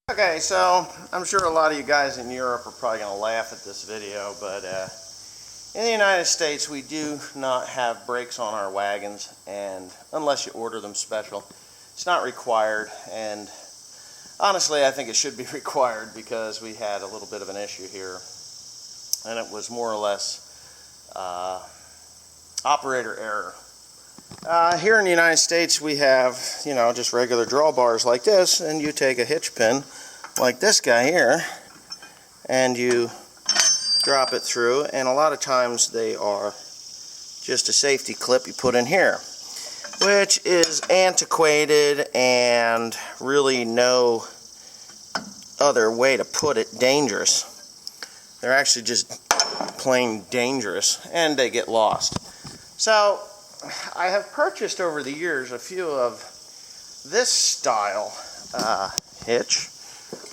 Okay, so I'm sure a lot of you guys in Europe are probably going to laugh at this video, but in the United States we do not have brakes on our wagons, and unless you order them special, it's not required. And honestly, I think it should be required because we had a little bit of an issue here, and it was more or less operator error. Here in the United States we have, just regular drawbars like this, and you take a hitch pin like this guy here and you drop it through, and a lot of times they are just a safety clip you put in here, which is antiquated and really no other way to put it, dangerous. They're actually just plain dangerous, and they get lost. So I have purchased over the years a few of this style hitch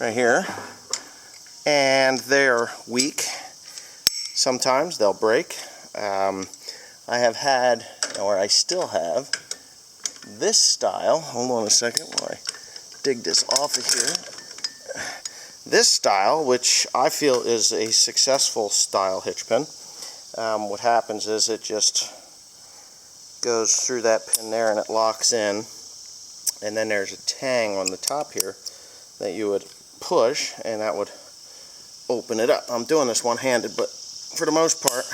right here, and they're weak. Sometimes they'll break. I have had, or I still have, this style. Hold on a second while I dig this off of here. This style, which I feel is a successful style hitch pin. What happens is it just goes through that pin there and it locks in, and then there's a tang on the top here that you would push and that would open it up. I'm doing this one-handed, but for the most part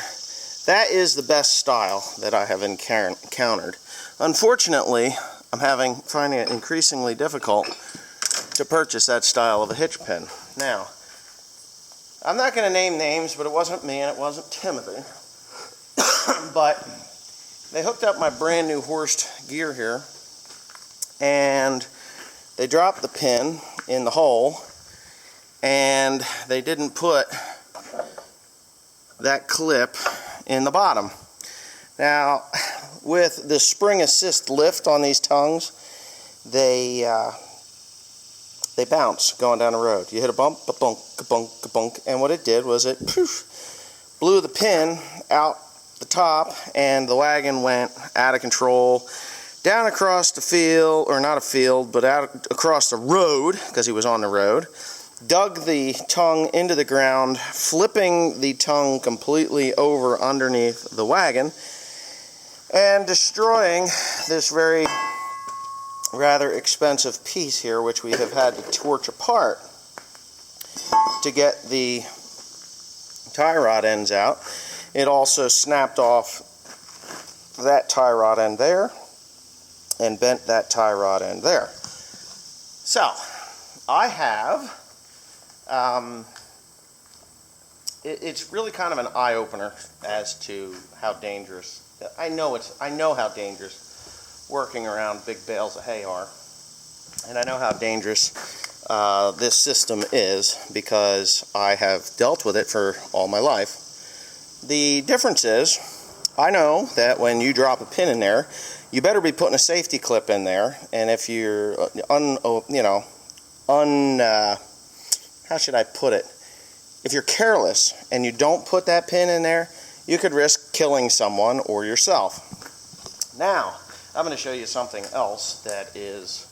that is the best style that I have encountered. Unfortunately, I'm finding it increasingly difficult to purchase that style of a hitch pin. Now, I'm not going to name names, but it wasn't me and it wasn't Timothy. But they hooked up my brand new Horst gear here, and they dropped the pin in the hole, and they didn't put that clip in the bottom. Now, with the spring assist lift on these tongues, they bounce going down the road. You hit a bump, a bunk, a bunk, a bunk, and what it did was it blew the pin out the top, and the wagon went out of control down across the field, or not a field, but out across the road, because he was on the road, dug the tongue into the ground, flipping the tongue completely over underneath the wagon and destroying this very rather expensive piece here, which we have had to torch apart to get the tie rod ends out. It also snapped off that tie rod end there and bent that tie rod end there. So I have it's really kind of an eye-opener as to how dangerous, I know how dangerous working around big bales of hay are, and I know how dangerous this system is because I have dealt with it for all my life. The difference is, I know that when you drop a pin in there, you better be putting a safety clip in there, and if you're how should I put it? If you're careless and you don't put that pin in there, you could risk killing someone or yourself. Now, I'm going to show you something else that is,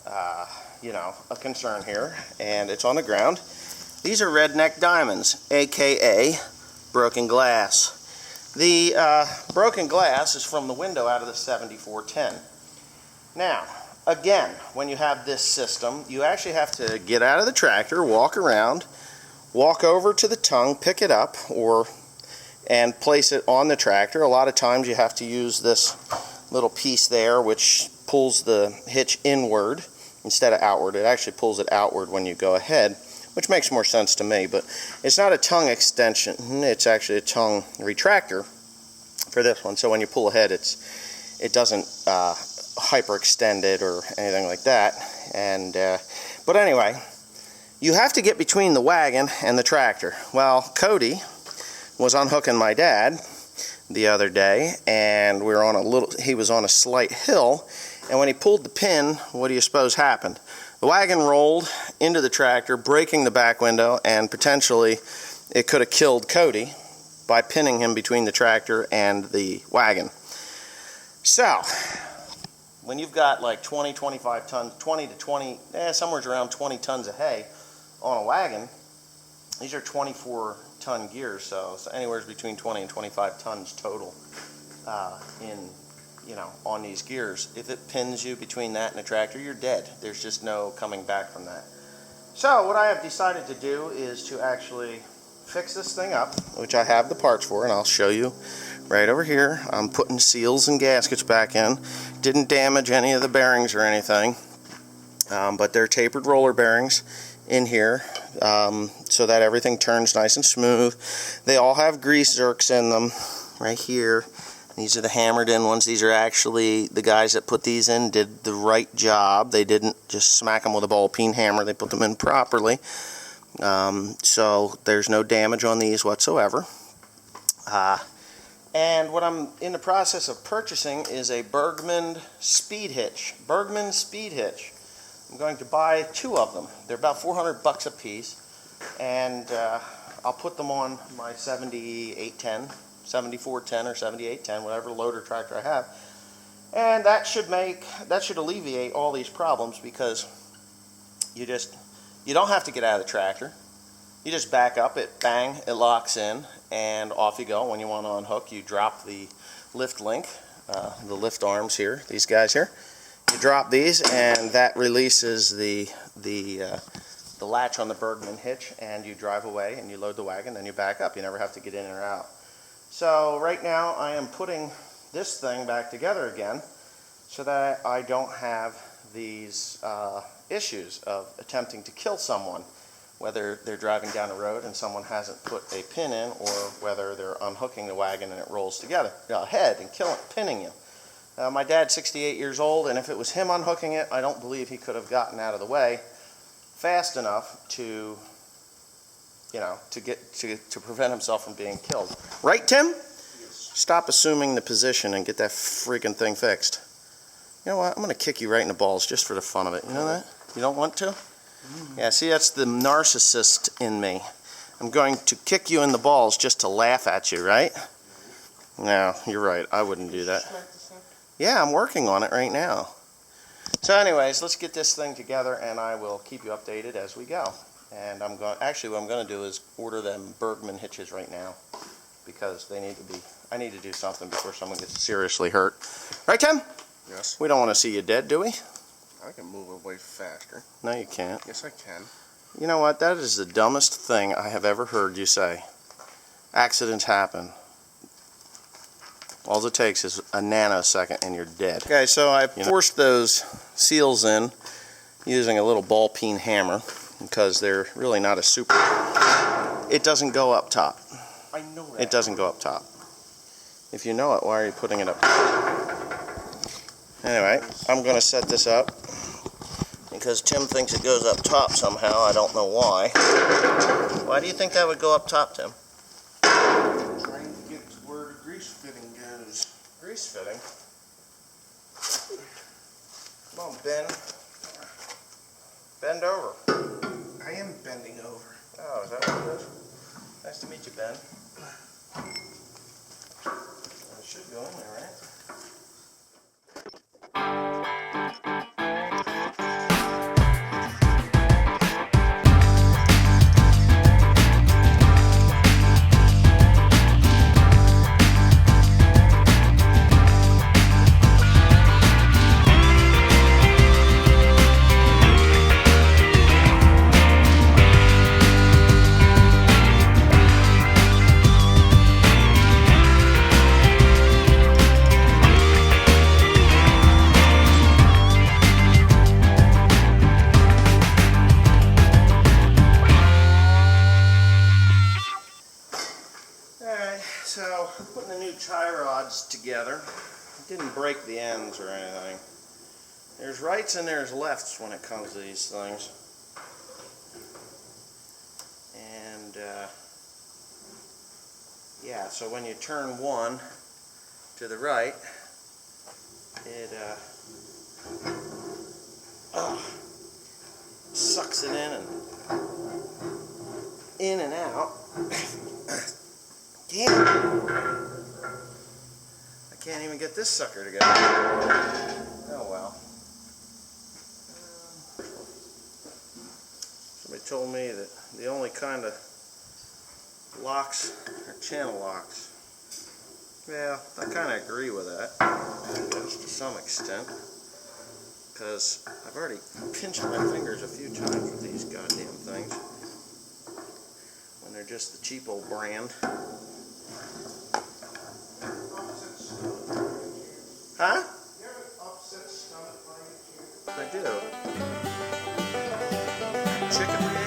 a concern here, and it's on the ground. These are redneck diamonds, aka broken glass. The broken glass is from the window out of the 7410. Now, again, when you have this system, you actually have to get out of the tractor, walk around, walk over to the tongue, pick it up, and place it on the tractor. A lot of times you have to use this little piece there, which pulls the hitch inward instead of outward. It actually pulls it outward when you go ahead, which makes more sense to me, but it's not a tongue extension, it's actually a tongue retractor for this one. So when you pull ahead, it doesn't hyperextend it or anything like that. And but anyway, you have to get between the wagon and the tractor. Well, Cody was unhooking my dad the other day, and he was on a slight hill, and when he pulled the pin, what do you suppose happened? The wagon rolled into the tractor, breaking the back window, and potentially it could have killed Cody by pinning him between the tractor and the wagon. So when you've got like 20, 25 tons, 20 to 20, somewhere around 20 tons of hay on a wagon, these are 24-ton gears, so anywhere between 20 and 25 tons total on these gears. If it pins you between that and a tractor, you're dead. There's just no coming back from that. So what I have decided to do is to actually fix this thing up, which I have the parts for, and I'll show you right over here. I'm putting seals and gaskets back in. Didn't damage any of the bearings or anything, but they're tapered roller bearings in here, so that everything turns nice and smooth. They all have grease zerks in them right here. These are the hammered in ones. These are actually, the guys that put these in did the right job. They didn't just smack them with a ball peen hammer. They put them in properly. So there's no damage on these whatsoever. And what I'm in the process of purchasing is a Bergman speed hitch. Bergman speed hitch. I'm going to buy 2 of them. They're about $400 a piece. And I'll put them on my 7810. 7410 or 7810, whatever loader tractor I have, and that should alleviate all these problems, because you don't have to get out of the tractor. You just back up it, bang, it locks in, and off you go. When you want to unhook, you drop the lift link, the lift arms here, these guys here. You drop these, and that releases the latch on the Bergman hitch, and you drive away and you load the wagon, then you back up. You never have to get in or out. So right now I am putting this thing back together again so that I don't have these issues of attempting to kill someone, whether they're driving down the road and someone hasn't put a pin in, or whether they're unhooking the wagon and it rolls together ahead and pinning you. My dad's 68 years old, and if it was him unhooking it, I don't believe he could have gotten out of the way fast enough to to prevent himself from being killed. Right, Tim? Yes. Stop assuming the position and get that freaking thing fixed. You know what? I'm going to kick you right in the balls just for the fun of it. You know that? You don't want to? Yeah, see, that's the narcissist in me. I'm going to kick you in the balls just to laugh at you, right? No, you're right. I wouldn't do that. Yeah, I'm working on it right now. So anyways, let's get this thing together, and I will keep you updated as we go. And what I'm going to do is order them Bergman hitches right now, because I need to do something before someone gets seriously hurt. Right, Tim? Yes. We don't want to see you dead, do we? I can move away faster. No, you can't. Yes, I can. You know what? That is the dumbest thing I have ever heard you say. Accidents happen. All it takes is a nanosecond and you're dead. Okay, so I forced those seals in using a little ball peen hammer, because they're really not a super. It doesn't go up top. I know that. It doesn't go up top. If you know it, why are you putting it up? Anyway, I'm going to set this up because Tim thinks it goes up top somehow. I don't know why. Why do you think that would go up top, Tim? I'm trying to get to where the grease fitting goes. Grease fitting? Come on, Ben. Bend over. I am bending over. Oh, is that what it is? Nice to meet you, Ben. It should go in there, right? So, I'm putting the new tie rods together. I didn't break the ends or anything. There's rights and there's lefts when it comes to these things. And, yeah, so when you turn one to the right, it sucks it in and out. Damn! I can't even get this sucker together. Oh well. Somebody told me that the only kind of locks are channel locks. Yeah, I kind of agree with that to some extent, because I've already pinched my fingers a few times with these goddamn things when they're just the cheap old brand. Huh? You have an upset stomach by any chance? I do. Chicken egg?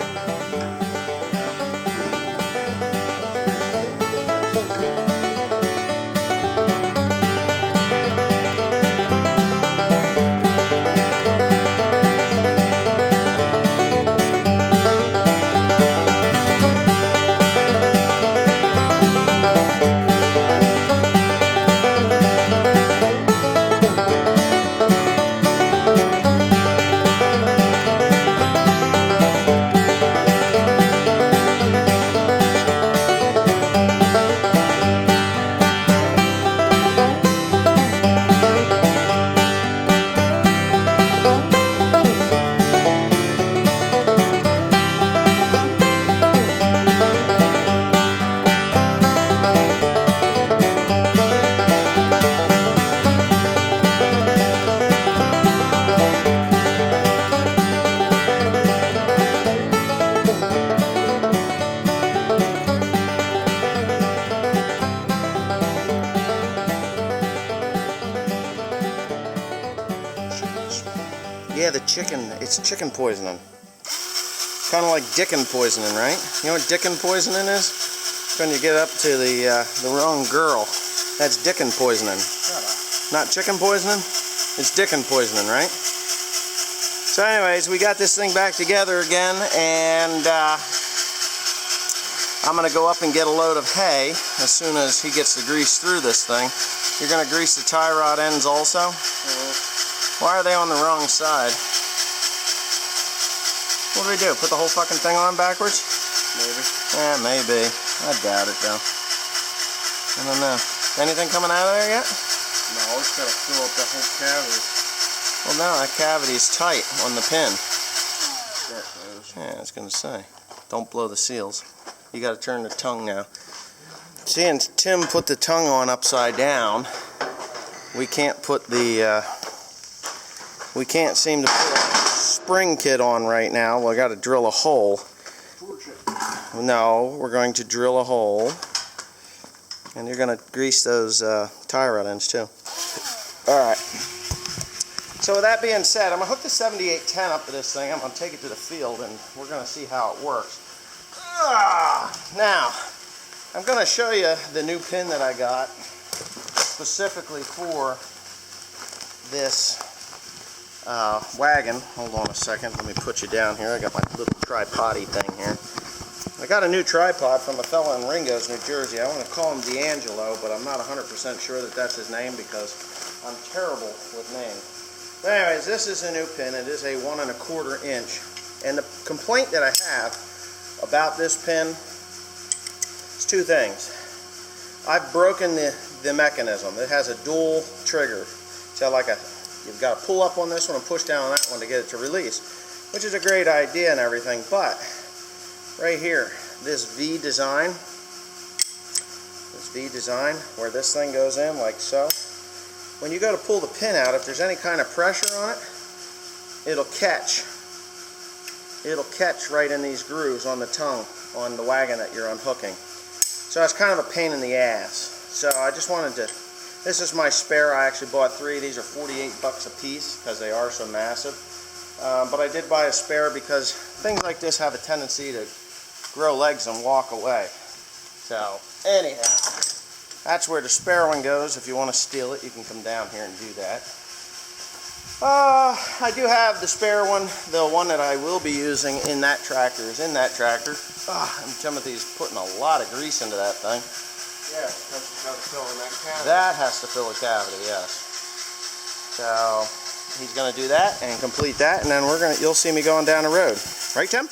Yeah, the chicken, it's chicken poisoning. Kind of like dickin poisoning, right? You know what dickin poisoning is? It's when you get up to the wrong girl. That's dickin poisoning. Not chicken poisoning? It's dickin poisoning, right? So anyways, we got this thing back together again, and I'm going to go up and get a load of hay as soon as he gets the grease through this thing. You're going to grease the tie rod ends also? Why are they on the wrong side? What do we do? Put the whole fucking thing on backwards? Maybe. Yeah, maybe. I doubt it though. I don't know. Anything coming out of there yet? No, it's got to fill up that whole cavity. Well, no, that cavity's tight on the pin. That goes. Yeah, I was going to say. Don't blow the seals. You got to turn the tongue now. See, and Tim put the tongue on upside down. We can't put the... we can't seem to put a spring kit on right now. Well, I got to drill a hole. No, we're going to drill a hole. And you're going to grease those tie rod ends too. Alright. So with that being said, I'm going to hook the 7810 up to this thing. I'm going to take it to the field and we're going to see how it works. Now, I'm going to show you the new pin that I got specifically for this wagon. Hold on a second, let me put you down here. I got my little tripod-y thing here. I got a new tripod from a fellow in Ringo's, New Jersey. I want to call him D'Angelo, but I'm not 100% sure that that's his name because I'm terrible with names. But anyways, this is a new pin. It is a 1 1/4 inch. And the complaint that I have about this pin is two things. I've broken the mechanism. It has a dual trigger. So like you've got to pull up on this one and push down on that one to get it to release, which is a great idea and everything, but right here, this V design where this thing goes in like so, when you go to pull the pin out, if there's any kind of pressure on it, it'll catch right in these grooves on the tongue on the wagon that you're unhooking. So it's kind of a pain in the ass. So I just wanted to, this is my spare. I actually bought 3. These are 48 bucks a piece because they are so massive. But I did buy a spare because things like this have a tendency to grow legs and walk away. So anyhow, that's where the spare one goes. If you want to steal it, you can come down here and do that. I do have the spare one. The one that I will be using in that tractor is in that tractor. And Timothy's putting a lot of grease into that thing. Yeah, that's got to fill in that cavity. That has to fill a cavity, yes. So he's going to do that and complete that, and then you'll see me going down the road. Right, Tim?